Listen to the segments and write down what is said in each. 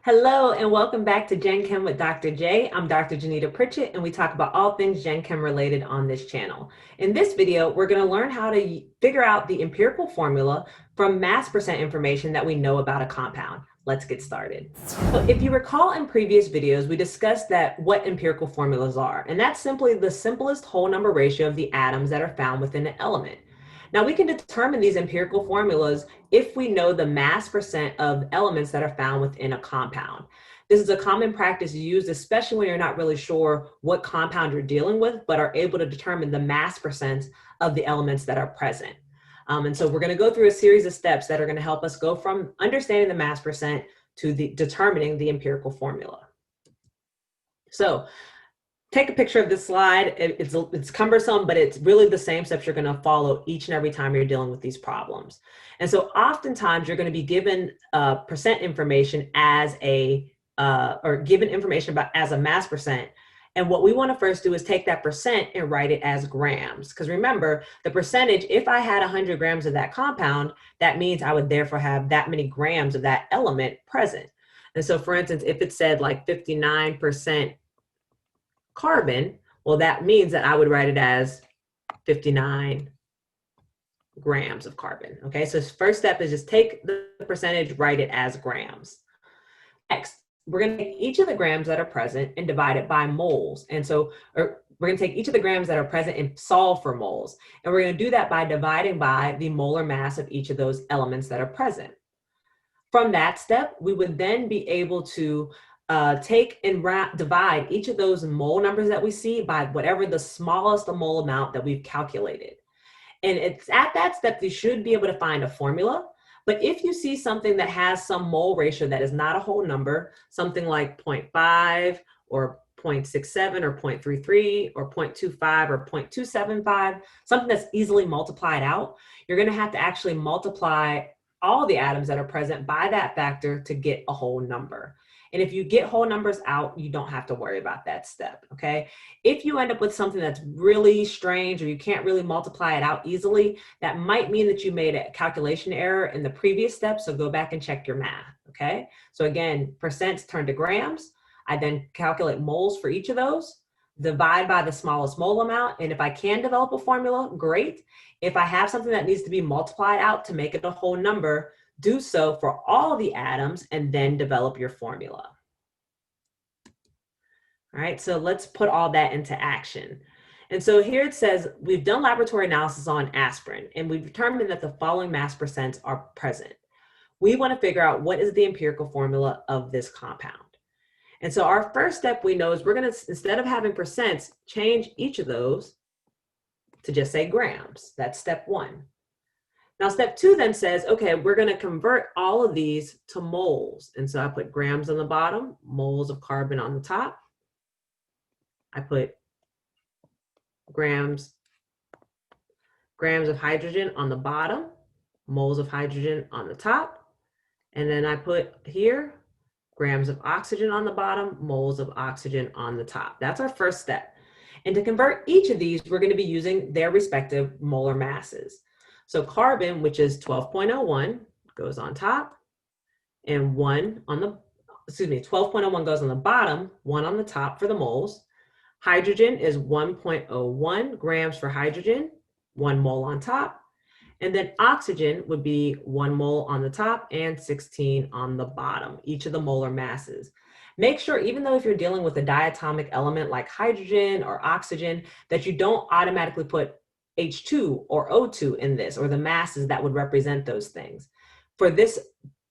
Hello and welcome back to Gen Chem with Dr. J. I'm Dr. Janita Pritchett and we talk about all things Gen Chem related on this channel. In this video, we're going to learn how to figure out the empirical formula from mass percent information that we know about a compound. Let's get started. So if you recall in previous videos, we discussed what empirical formulas are, and that's simply the simplest whole number ratio of the atoms that are found within an element. Now we can determine these empirical formulas if we know the mass percent of elements that are found within a compound. This is a common practice used, especially when you're not really sure what compound you're dealing with, but are able to determine the mass percent of the elements that are present. And so we're going to go through a series of steps that are going to help us go from understanding the mass percent to determining the empirical formula. So take a picture of this slide. It's cumbersome, but it's really the same steps you're going to follow each and every time you're dealing with these problems. And so oftentimes you're going to be given percent information as given information as a mass percent. And what we want to first do is take that percent and write it as grams. Because remember, the percentage, if I had 100 grams of that compound, that means I would therefore have that many grams of that element present. And so for instance, if it said like 59% carbon, well, that means that I would write it as 59 grams of carbon. Okay, so first step is just take the percentage, write it as grams. Next, we're going to take each of the grams that are present and divide it by moles. And so we're going to take each of the grams that are present and solve for moles. And we're going to do that by dividing by the molar mass of each of those elements that are present. From that step, we would then be able to take and divide each of those mole numbers that we see by whatever the smallest mole amount that we've calculated. And it's at that step you should be able to find a formula. But if you see something that has some mole ratio that is not a whole number, something like 0.5 or 0.67 or 0.33 or 0.25 or 0.275, something that's easily multiplied out, you're going to have to actually multiply all the atoms that are present by that factor to get a whole number. And if you get whole numbers out, you don't have to worry about that step, okay? If you end up with something that's really strange or you can't really multiply it out easily, that might mean that you made a calculation error in the previous step, so go back and check your math, okay? So again, percents turn to grams. I then calculate moles for each of those, divide by the smallest mole amount, and if I can develop a formula, great. If I have something that needs to be multiplied out to make it a whole number, do so for all the atoms and then develop your formula. All right, so let's put all that into action. And so here it says, we've done laboratory analysis on aspirin, and we've determined that the following mass percents are present. We want to figure out what is the empirical formula of this compound. And so our first step we know is we're going to, instead of having percents, change each of those to just say grams. That's step one. Now, step two then says, okay, we're going to convert all of these to moles. And so I put grams on the bottom, moles of carbon on the top. I put grams of hydrogen on the bottom, moles of hydrogen on the top. And then I put here grams of oxygen on the bottom, moles of oxygen on the top. That's our first step. And to convert each of these, we're going to be using their respective molar masses. So carbon, which is 12.01, goes on top, and 12.01 goes on the bottom, 1 on the top for the moles. Hydrogen is 1.01 grams for hydrogen, 1 mole on top. And then oxygen would be 1 mole on the top and 16 on the bottom, each of the molar masses. Make sure, even though if you're dealing with a diatomic element like hydrogen or oxygen, that you don't automatically put H2 or O2 in this, or the masses that would represent those things. For this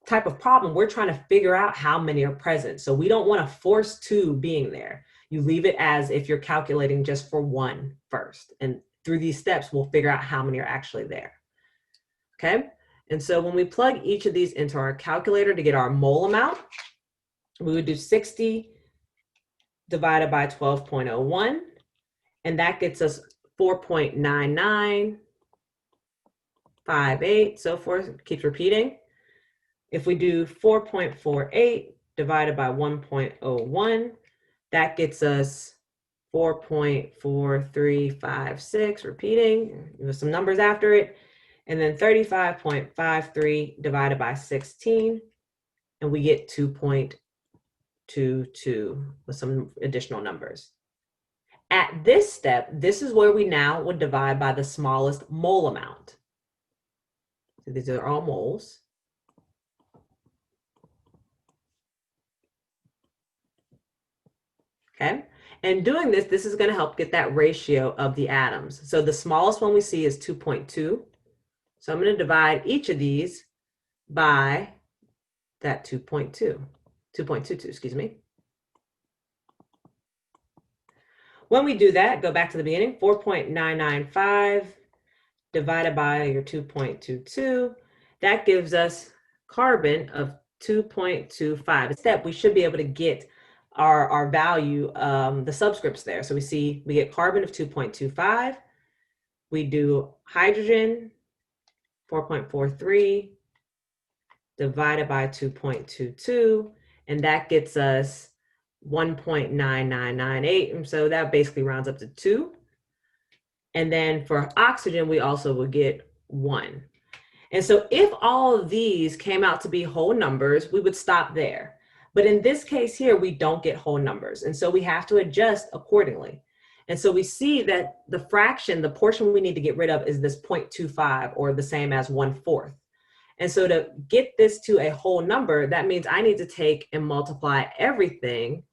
type of problem, we're trying to figure out how many are present. So we don't want to force 2 being there. You leave it as if you're calculating just for 1 first. And through these steps, we'll figure out how many are actually there. Okay? And so when we plug each of these into our calculator to get our mole amount, we would do 60 divided by 12.01, and that gets us 4.9958, so forth, keeps repeating. If we do 4.48 divided by 1.01, that gets us 4.4356, repeating, with some numbers after it, and then 35.53 divided by 16, and we get 2.0. with some additional numbers. At this step, this is where we now would divide by the smallest mole amount. So these are all moles. Okay, and doing this, this is going to help get that ratio of the atoms. So the smallest one we see is 2.2. So I'm going to divide each of these by that 2.22, excuse me. When we do that, go back to the beginning, 4.995 divided by your 2.22, that gives us carbon of 2.25. Instead, we should be able to get our value, the subscripts there. So we get carbon of 2.25. We do hydrogen, 4.43 divided by 2.22, and that gets us 1.9998. And so that basically rounds up to 2. And then for oxygen, we also would get 1. And so if all of these came out to be whole numbers, we would stop there. But in this case here, we don't get whole numbers. And so we have to adjust accordingly. And so we see that the fraction, the portion we need to get rid of is this 0.25, or the same as 1/4. And so to get this to a whole number, that means I need to take and multiply everything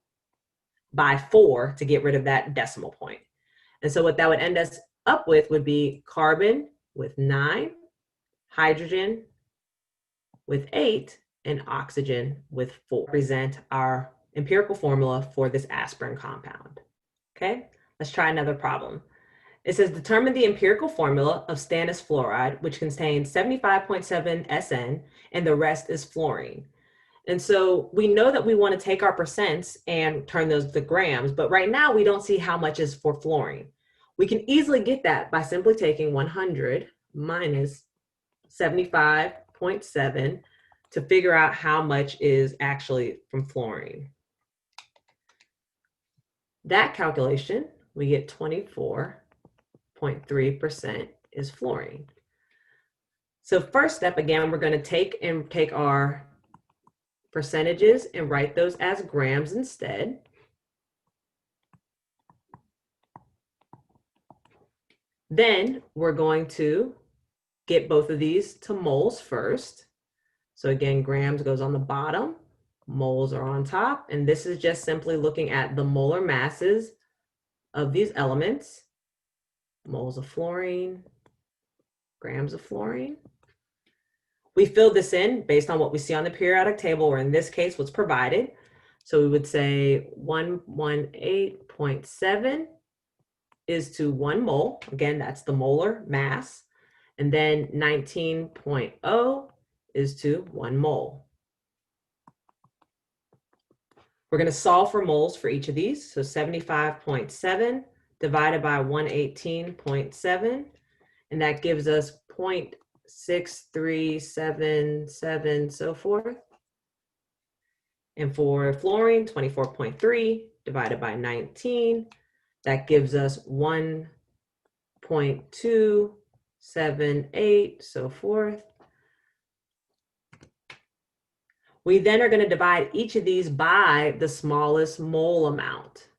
by 4 to get rid of that decimal point. And so what that would end us up with would be carbon with 9, hydrogen with 8, and oxygen with 4. Represent our empirical formula for this aspirin compound. Okay, let's try another problem. It says determine the empirical formula of stannous fluoride, which contains 75.7 SN, and the rest is fluorine. And so we know that we want to take our percents and turn those to grams, but right now we don't see how much is for fluorine. We can easily get that by simply taking 100 minus 75.7 to figure out how much is actually from fluorine. That calculation, we get 24.3% is fluorine. So first step, again, we're going to take our percentages and write those as grams instead. Then we're going to get both of these to moles first. So again, grams goes on the bottom, moles are on top, and this is just simply looking at the molar masses of these elements. Moles of fluorine, grams of fluorine. We fill this in based on what we see on the periodic table, or in this case, what's provided. So we would say 118.7 is to 1 mole. Again, that's the molar mass. And then 19.0 is to 1 mole. We're going to solve for moles for each of these. So 75.7 divided by 118.7, and that gives us 0.6377, so forth. And for fluorine, 24.3 divided by 19, that gives us 1.278, so forth. We then are going to divide each of these by the smallest mole amount.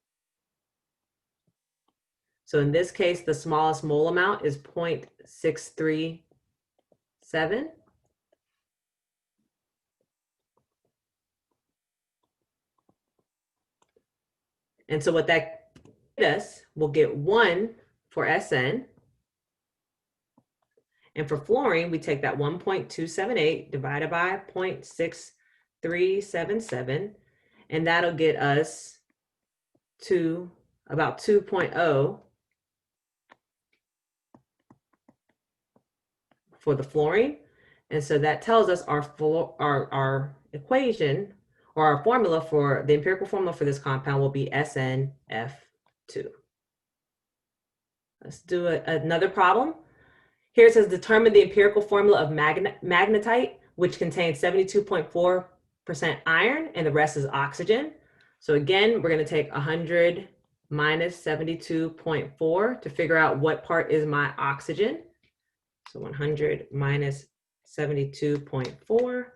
So in this case, the smallest mole amount is 0.637. And so what that gives us, we'll get 1 for SN. And for fluorine, we take that 1.278 divided by 0.6377, and that'll get us to about 2.0 for the fluorine. And so that tells us our equation, or our formula for the empirical formula for this compound, will be SnF2. Let's do another problem. Here it says determine the empirical formula of magnetite, which contains 72.4% iron, and the rest is oxygen. So again, we're going to take 100 minus 72.4 to figure out what part is my oxygen. So 100 minus 72.4.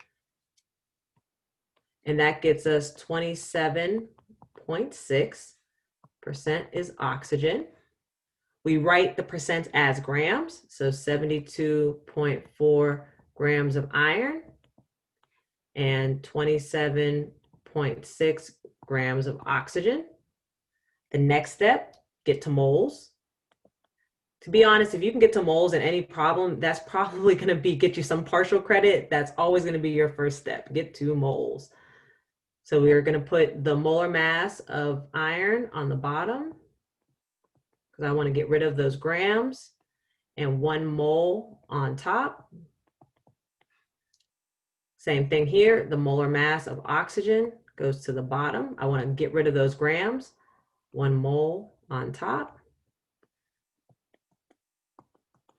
and that gets us 27.6% is oxygen. We write the percent as grams, so 72.4 grams of iron and 27.6 grams of oxygen. The next step, get to moles. To be honest, if you can get to moles in any problem, that's probably going to get you some partial credit. That's always going to be your first step, get to moles. So we are going to put the molar mass of iron on the bottom, because I want to get rid of those grams, and 1 mole on top. Same thing here, the molar mass of oxygen goes to the bottom. I want to get rid of those grams, 1 mole on top.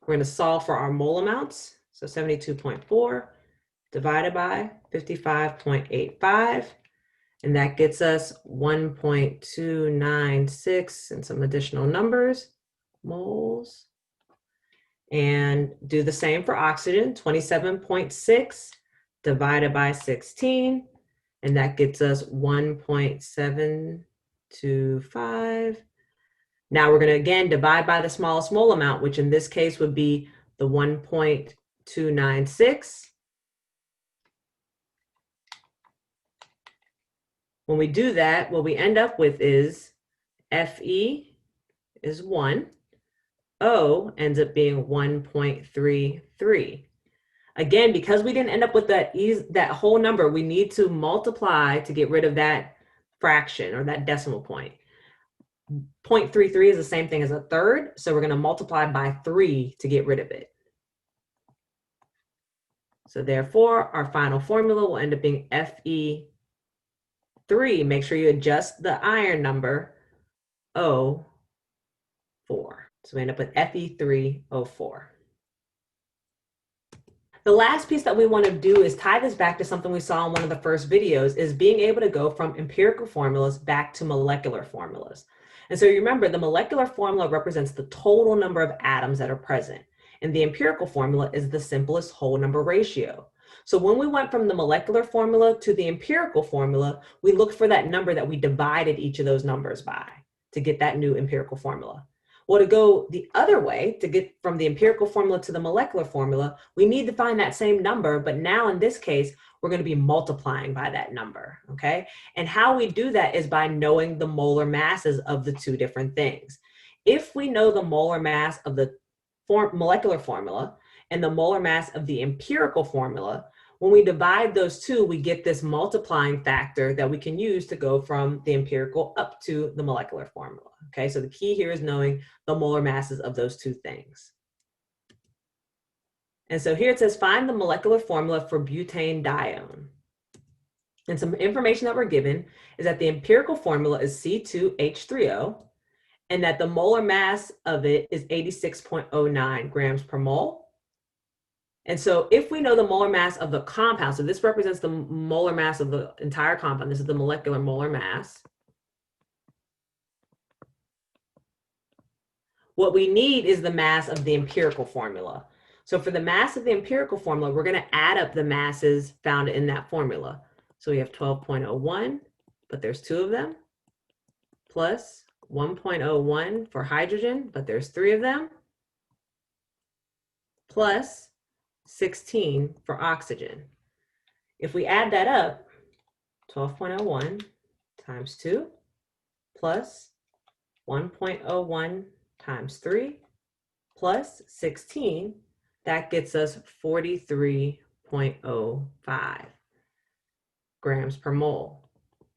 We're going to solve for our mole amounts. So 72.4 divided by 55.85. And that gets us 1.296 and some additional numbers, moles. And do the same for oxygen, 27.6 divided by 16. And that gets us 1.725. Now we're going to again divide by the smallest mole amount, which in this case would be the 1.296. When we do that, what we end up with is Fe is 1. O ends up being 1.33. Again, because we didn't end up with that whole number, we need to multiply to get rid of that fraction or that decimal point. 0.33 is the same thing as a third, so we're going to multiply by 3 to get rid of it. So therefore, our final formula will end up being Fe3. Make sure you adjust the iron number, O4. So we end up with Fe3O4. The last piece that we want to do is tie this back to something we saw in one of the first videos, is being able to go from empirical formulas back to molecular formulas. And so you remember, the molecular formula represents the total number of atoms that are present, and the empirical formula is the simplest whole number ratio. So when we went from the molecular formula to the empirical formula, we looked for that number that we divided each of those numbers by to get that new empirical formula. Well, to go the other way, to get from the empirical formula to the molecular formula, we need to find that same number, but now in this case, we're going to be multiplying by that number, okay? And how we do that is by knowing the molar masses of the two different things. If we know the molar mass of the molecular formula and the molar mass of the empirical formula, when we divide those two, we get this multiplying factor that we can use to go from the empirical up to the molecular formula. Okay, so the key here is knowing the molar masses of those two things. And so here it says, find the molecular formula for butane-dione. And some information that we're given is that the empirical formula is C2H3O, and that the molar mass of it is 86.09 grams per mole. And so if we know the molar mass of the compound, so this represents the molar mass of the entire compound, this is the molecular molar mass. What we need is the mass of the empirical formula. So for the mass of the empirical formula, we're going to add up the masses found in that formula. So we have 12.01, but there's 2 of them, plus 1.01 for hydrogen, but there's 3 of them, plus 16 for oxygen. If we add that up, 12.01 times 2 plus 1.01 times 3 plus 16, that gets us 43.05 grams per mole.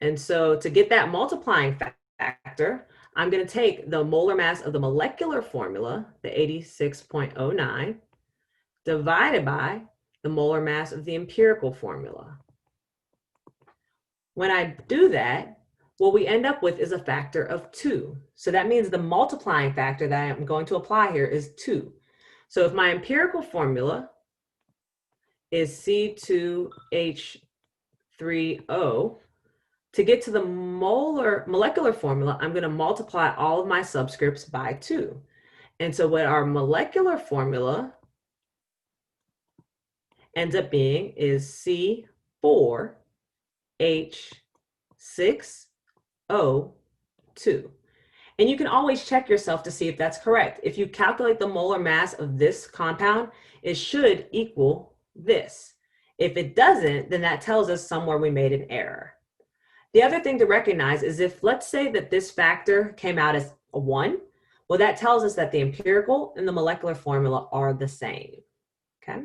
And so to get that multiplying factor, I'm going to take the molar mass of the molecular formula, the 86.09, divided by the molar mass of the empirical formula. When I do that, what we end up with is a factor of 2. So that means the multiplying factor that I'm going to apply here is 2. So if my empirical formula is C2H3O, to get to the molecular formula, I'm going to multiply all of my subscripts by 2. And so what our molecular formula ends up being is C4 H6O2. And you can always check yourself to see if that's correct. If you calculate the molar mass of this compound, it should equal this. If it doesn't, then that tells us somewhere we made an error. The other thing to recognize is if, let's say that this factor came out as a 1, well, that tells us that the empirical and the molecular formula are the same, okay?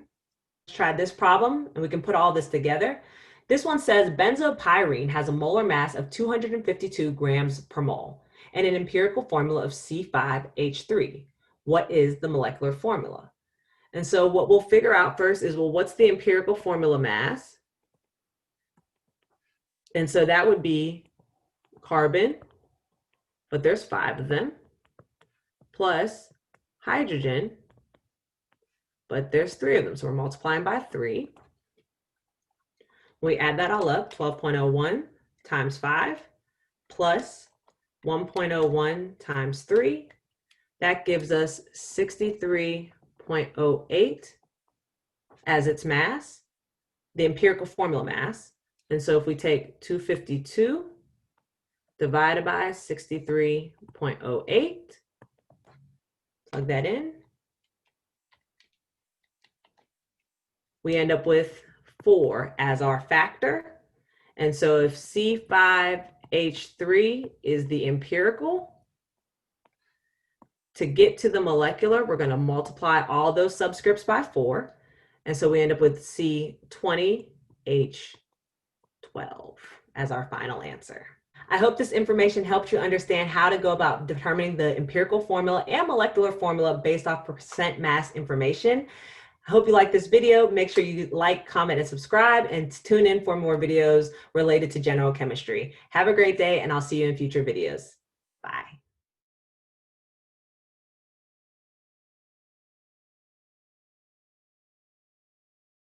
Let's try this problem, and we can put all this together. This one says benzopyrene has a molar mass of 252 grams per mole and an empirical formula of C5H3. What is the molecular formula? And so what we'll figure out first is, well, what's the empirical formula mass? And so that would be carbon, but there's 5 of them, plus hydrogen, but there's 3 of them. So we're multiplying by 3. We add that all up, 12.01 times 5 plus 1.01 times 3. That gives us 63.08 as its mass, the empirical formula mass. And so if we take 252 divided by 63.08, plug that in, we end up with 4 as our factor. And so if C5H3 is the empirical, to get to the molecular, we're going to multiply all those subscripts by 4. And so we end up with C20H12 as our final answer. I hope this information helped you understand how to go about determining the empirical formula and molecular formula based off percent mass information. I hope you like this video. Make sure you like, comment, and subscribe, and tune in for more videos related to general chemistry. Have a great day, and I'll see you in future videos.